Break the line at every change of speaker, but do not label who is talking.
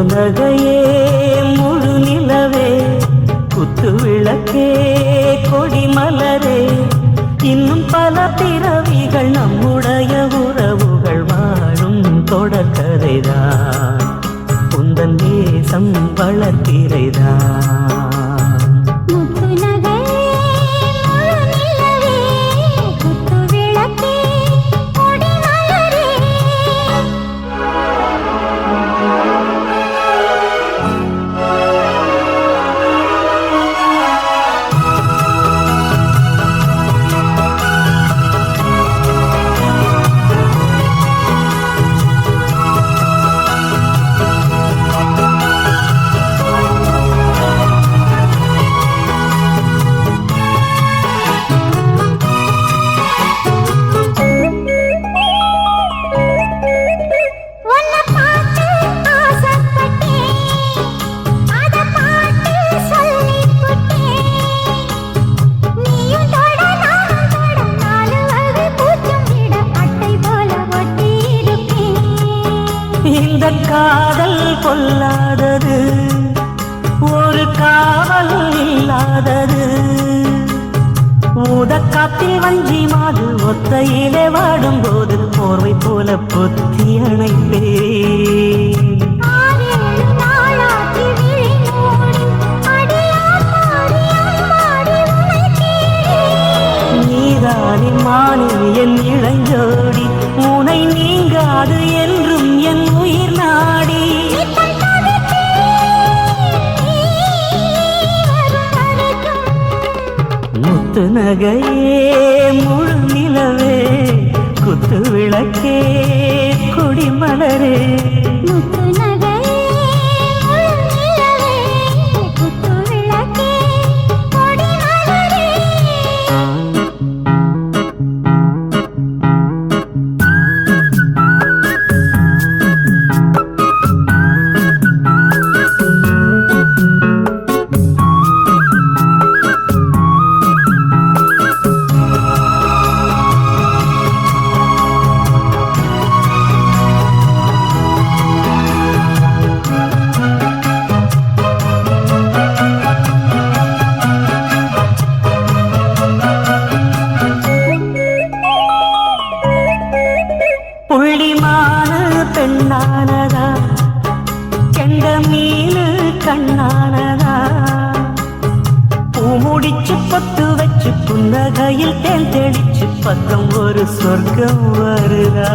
நகையே முழு நிலவே குத்து விளக்கே கொடி மலரே இன்னும் பல பிறவிகள் நம்முடைய உறவுகள் வாழும் தொடர்கதைதான் உந்தன் நேசம் வளர்த்திரைதான் இந்த காதல் கொல்லாதது ஒரு காவல் இல்லாதது ஊதக்காத்தில் வஞ்சி மாது ஒத்தையிலே வாடும்போது போர்வை போல பொத்தி அணைப்பேன் நீதானே மானே என் இளஞ்சோடி உனை நீங்காது என்றும் என் உயிர் நாடி முத்து நகையே முழு நிலவே குத்து விளக்கே கொடி மலரே புள்ளிமான பெண்ணானதா கெண்ட மீனு கண்ணானதா பூமுடிச்சு பத்து வச்சு புன்னகையில் தேன் தெளிச்சு பக்கம் ஒரு சொர்க்கம் வருதா